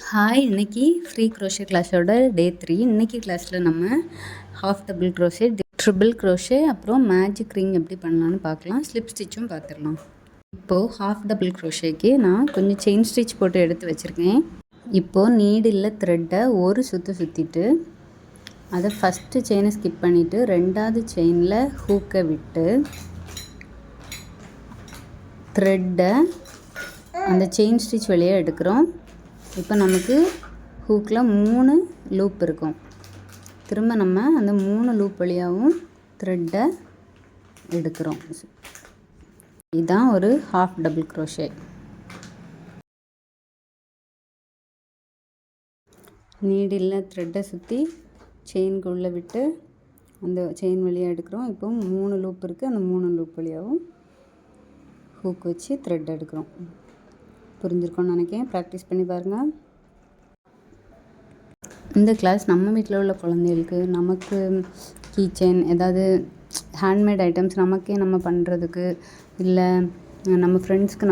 Hi, இன்னைக்கு free crochet கிளாஸோட டே 3. இன்னைக்கு கிளாஸில் நம்ம half double crochet, triple crochet, அப்புறம் மேஜிக் ரிங் எப்படி பண்ணலான்னு பார்க்கலாம். ஸ்லிப் ஸ்டிச்சும் பார்த்துடலாம். இப்போது ஹாஃப் டபுள் க்ரோஷேக்கு நான் கொஞ்சம் செயின் ஸ்டிச் போட்டு எடுத்து வச்சுருக்கேன். இப்போது நீடில் த்ரெட்டை ஒரு சுற்றிட்டு அதை ஃபஸ்ட்டு செயினை ஸ்கிப் பண்ணிவிட்டு ரெண்டாவது செயினில் ஹூக்கை விட்டு த்ரெட்டை அந்த செயின் ஸ்டிச் வழியே எடுக்கிறோம். இப்போ நமக்கு ஹூக்கில் 3 லூப் இருக்கும். திரும்ப நம்ம அந்த 3 லூப் வழியாகவும் த்ரெட்டை எடுக்கிறோம். இதுதான் ஒரு ஹாஃப் டபுள் க்ரோஷே. நீடில் த்ரெட்டை சுற்றி செயினுக்கு உள்ளே விட்டு அந்த செயின் வழியாக எடுக்கிறோம். இப்போ 3 லூப் இருக்குது. அந்த 3 லூப் வழியாகவும் ஹூக் வச்சு த்ரெட் எடுக்கிறோம். புரிஞ்சிருக்கோன்னு நினைக்கிறேன். ப்ராக்டிஸ் பண்ணி பாருங்கள். இந்த கிளாஸ் நம்ம வீட்டில் உள்ள குழந்தைகளுக்கு, நமக்கு கீ செயின், ஏதாவது ஹேண்ட்மேட் ஐட்டம்ஸ் நமக்கே நம்ம பண்ணுறதுக்கு, இல்லை நம்ம ஃப்ரெண்ட்ஸ்க்கு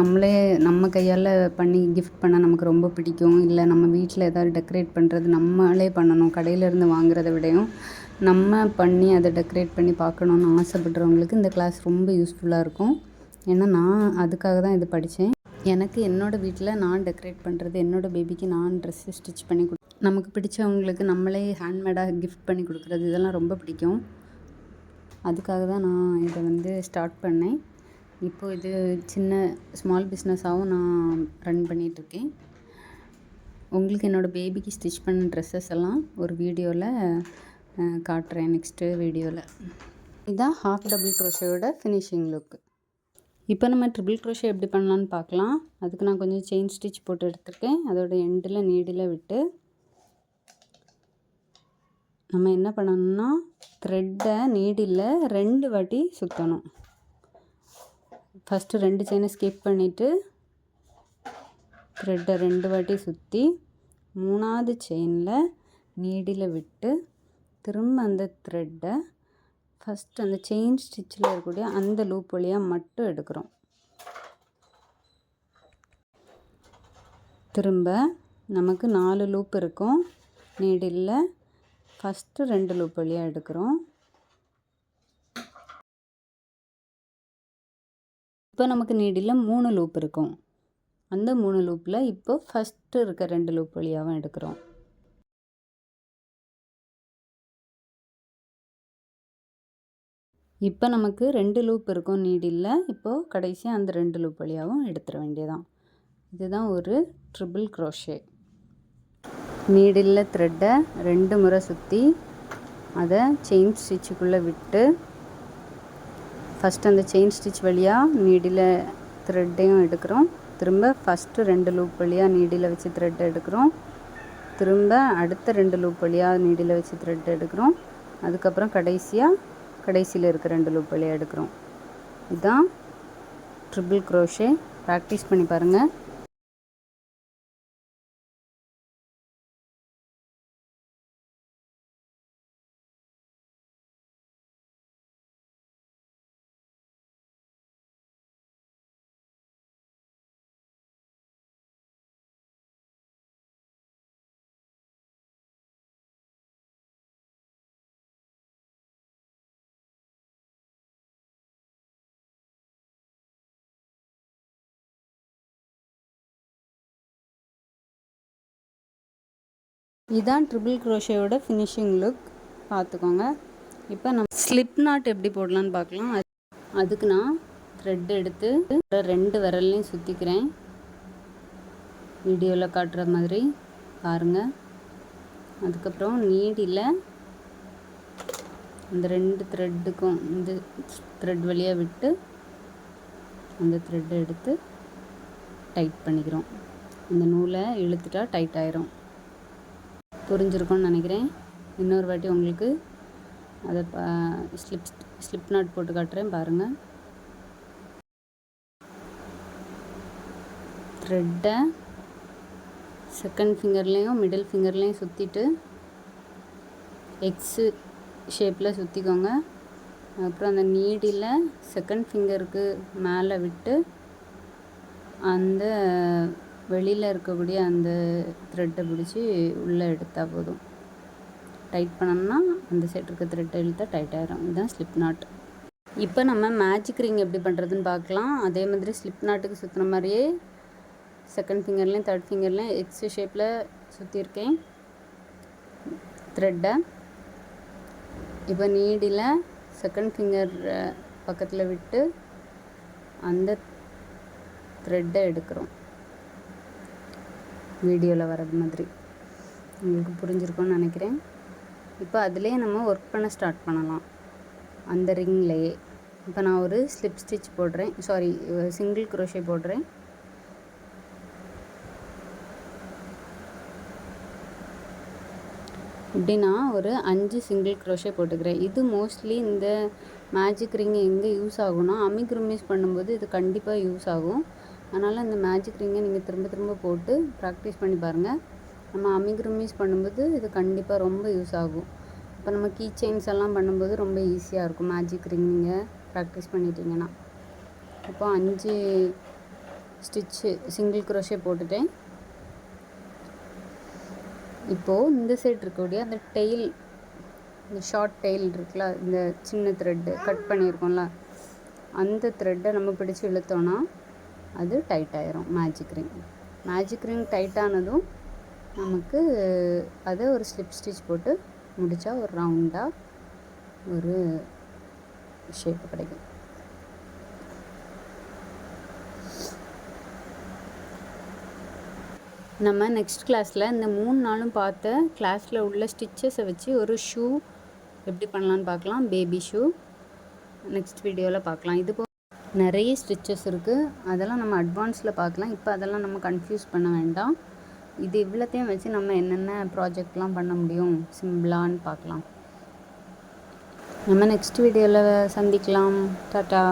நம்ம கையால் பண்ணி கிஃப்ட் பண்ண நமக்கு ரொம்ப பிடிக்கும். இல்லை நம்ம வீட்டில் ஏதாவது டெக்கரேட் பண்ணுறது நம்மளே பண்ணணும், கடையிலேருந்து வாங்குறத விடையும் நம்ம பண்ணி அதை டெக்கரேட் பண்ணி பார்க்கணுன்னு ஆசைப்படுறவங்களுக்கு இந்த கிளாஸ் ரொம்ப யூஸ்ஃபுல்லாக இருக்கும். ஏன்னா நான் அதுக்காக தான் இது படித்தேன். எனக்கு என்னோடய வீட்டில் நான் டெக்கரேட் பண்ணுறது, என்னோடய பேபிக்கு நான் ட்ரெஸ்ஸு ஸ்டிச் பண்ணி நமக்கு பிடிச்சவங்களுக்கு நம்மளே ஹேண்ட்மேடாக கிஃப்ட் பண்ணி கொடுக்குறது, இதெல்லாம் ரொம்ப பிடிக்கும். அதுக்காக தான் நான் இதை ஸ்டார்ட் பண்ணேன். இப்போது இது சின்ன ஸ்மால் பிஸ்னஸாகவும் நான் ரன் பண்ணிகிட்ருக்கேன். உங்களுக்கு என்னோடய பேபிக்கு ஸ்டிச் பண்ண ட்ரெஸ்ஸஸ் எல்லாம் ஒரு வீடியோவில் காட்டுறேன், நெக்ஸ்ட்டு வீடியோவில். இதுதான் ஹாஃப் டபுள் க்ரோஷேயோட ஃபினிஷிங் லுக். இப்போ நம்ம ட்ரிபிள் க்ரோஷே எப்படி பண்ணலான்னு பார்க்கலாம். அதுக்கு நான் கொஞ்சம் செயின் ஸ்டிச் போட்டு எடுத்துருக்கேன். அதோட எண்டில் நீடில் விட்டு நம்ம என்ன பண்ணணும்னா த்ரெட்டை நீடில் 2 வாட்டி சுற்றணும். ஃபஸ்ட்டு 2 செயினை ஸ்கிப் பண்ணிவிட்டு த்ரெட்டை 2 வாட்டி சுற்றி 3ஆவது செயினில் நீடில் விட்டு திரும்ப அந்த த்ரெட்டை ஃபஸ்ட்டு அந்த செயின் ஸ்டிச்சில் இருக்கக்கூடிய அந்த லூப் வழியாக மட்டும் எடுக்கிறோம். திரும்ப நமக்கு 4 லூப் இருக்கும். நீடில் ஃபஸ்ட்டு 2 லூப் வழியாக எடுக்கிறோம். இப்போ நமக்கு நீடில் 3 லூப் இருக்கும். அந்த 3 லூப்பில் இப்போ ஃபஸ்ட்டு இருக்க 2 லூப் வழியாகவும் எடுக்கிறோம். இப்போ நமக்கு 2 லூப் இருக்கும் நீடில். இப்போது கடைசியாக அந்த 2 லூப் வழியாகவும் எடுத்துட வேண்டியதான். இதுதான் ஒரு ட்ரிபிள் க்ரோஷே. நீடில் த்ரெட்டை 2 முறை சுற்றி அதை செயின் ஸ்டிச்சுக்குள்ளே விட்டு ஃபஸ்ட்டு அந்த செயின் ஸ்டிச் வழியாக நீடில் த்ரெட்டையும் எடுக்கிறோம். திரும்ப ஃபஸ்ட்டு 2 லூப் வழியாக நீடில் வச்சு த்ரெட்டை எடுக்கிறோம். திரும்ப அடுத்த 2 லூப் வழியாக நீடில் வச்சு த்ரெட் எடுக்கிறோம். அதுக்கப்புறம் கடைசியில் இருக்க 2 லூப் வழியாக எடுக்கிறோம். இதுதான் ட்ரிபிள் க்ரோஷே. ப்ராக்டிஸ் பண்ணி பாருங்கள். இதுதான் ட்ரிபிள் க்ரோஷேயோட ஃபினிஷிங் லுக். பார்த்துக்கோங்க. இப்போ நம்ம ஸ்லிப் நாட் எப்படி போடலான்னு பார்க்கலாம். அதுக்கு நான் த்ரெட் எடுத்து 2 விரல்லையும் சுற்றிக்கிறேன். வீடியோவில் காட்டுற மாதிரி பாருங்கள். அதுக்கப்புறம் நீடில் அந்த 2 த்ரெட்டுக்கும் இந்த த்ரெட் வழியாக விட்டு அந்த த்ரெட்டை எடுத்து டைட் பண்ணிக்கிறோம். இந்த நூலை இழுத்துட்டா டைட் ஆயிரும். புரிஞ்சிருக்கும்னு நினைக்கிறேன். இன்னொரு வாட்டி உங்களுக்கு அதை ஸ்லிப் நாட் போட்டு காட்டுறேன் பாருங்கள். த்ரெட்டை செகண்ட் ஃபிங்கர்லேயும் மிடில் ஃபிங்கர்லேயும் சுற்றிட்டு எக்ஸு ஷேப்பில் சுற்றிக்கோங்க. அப்புறம் அந்த நீடில் செகண்ட் ஃபிங்கருக்கு மேலே விட்டு அந்த வெளியில் இருக்கக்கூடிய அந்த த்ரெட்டை பிடிச்சி உள்ளே எடுத்தால் போதும். டைட் பண்ணோம்னா அந்த சைடு இருக்க த்ரெட்டை இழுத்தால் டைட் ஆகிரும். இதுதான் ஸ்லிப் நாட். இப்போ நம்ம மேஜிக் ரிங் எப்படி பண்ணுறதுன்னு பார்க்கலாம். அதே மாதிரி ஸ்லிப் நாட்டுக்கு சுற்றுன மாதிரியே செகண்ட் ஃபிங்கர்லேயும் தேர்ட் ஃபிங்கர்லேயும் எக்ஸ் ஷேப்பில் சுற்றியிருக்கேன் த்ரெட்டை. இப்போ நீடில் செகண்ட் ஃபிங்கர் பக்கத்தில் விட்டு அந்த த்ரெட்டை எடுக்கிறோம். வீடியோவில் வர்றது மாதிரி உங்களுக்கு புரிஞ்சிருக்கும்னு நினைக்கிறேன். இப்போ அதிலே நம்ம ஒர்க் பண்ண ஸ்டார்ட் பண்ணலாம் அந்த ரிங்லேயே. இப்போ நான் ஒரு ஸ்லிப் ஸ்டிச் போடுறேன், சிங்கிள் குரோஷே போடுறேன். இப்படி நான் ஒரு 5 சிங்கிள் குரோஷே போட்டுக்கிறேன். இது மோஸ்ட்லி இந்த மேஜிக் ரிங் எங்கே யூஸ் ஆகும்னா அமிக்ரூமிஸ் பண்ணும்போது இது கண்டிப்பாக யூஸ் ஆகும். அதனால் இந்த மேஜிக் ரிங்கை நீங்கள் திரும்ப திரும்ப போட்டு ப்ராக்டிஸ் பண்ணி பாருங்கள். நம்ம அமிக்ரூமிஸ் பண்ணும்போது இது கண்டிப்பாக ரொம்ப யூஸ் ஆகும். இப்போ நம்ம கீ செயின்ஸ் எல்லாம் பண்ணும்போது ரொம்ப ஈஸியாக இருக்கும் மேஜிக் ரிங் நீங்கள் ப்ராக்டிஸ் பண்ணிட்டீங்கன்னா. இப்போ 5 ஸ்டிச்சு சிங்கிள் குரோஷே போட்டுட்டேன். இப்போது இந்த சைடு இருக்கக்கூடிய அந்த டெயில், இந்த ஷார்ட் டெயில் இருக்குல்ல, இந்த சின்ன த்ரெட்டு கட் பண்ணியிருக்கோம்ல, அந்த த்ரெட்டை நம்ம பிடிச்சி இழுத்தோன்னா அது டைட் ஆயிரும் magic ring. Magic ring tight ஆனதும் நமக்கு அதை ஒரு ஸ்லிப் ஸ்டிச் போட்டு முடித்தா ஒரு ரவுண்டாக ஒரு ஷேப் கிடைக்கும். நம்ம நெக்ஸ்ட் கிளாஸில் இந்த 3 நாளும் பார்த்த கிளாஸில் உள்ள ஸ்டிச்சஸை வச்சு ஒரு ஷூ எப்படி பண்ணலான்னு பார்க்கலாம். பேபி ஷூ நெக்ஸ்ட் வீடியோவில் பார்க்கலாம். இது நிறைய ஸ்டிச்சஸ் இருக்குது, அதெல்லாம் நம்ம அட்வான்ஸில் பார்க்கலாம். இப்போ அதெல்லாம் நம்ம கன்ஃபியூஸ் பண்ண வேண்டாம். இது இவ்வளோத்தையும் வச்சு நம்ம என்னென்ன ப்ராஜெக்ட்லாம் பண்ண முடியும் சிம்பிளான்னு பார்க்கலாம். நம்ம நெக்ஸ்ட் வீடியோவில் சந்திக்கலாம். டாட்டா.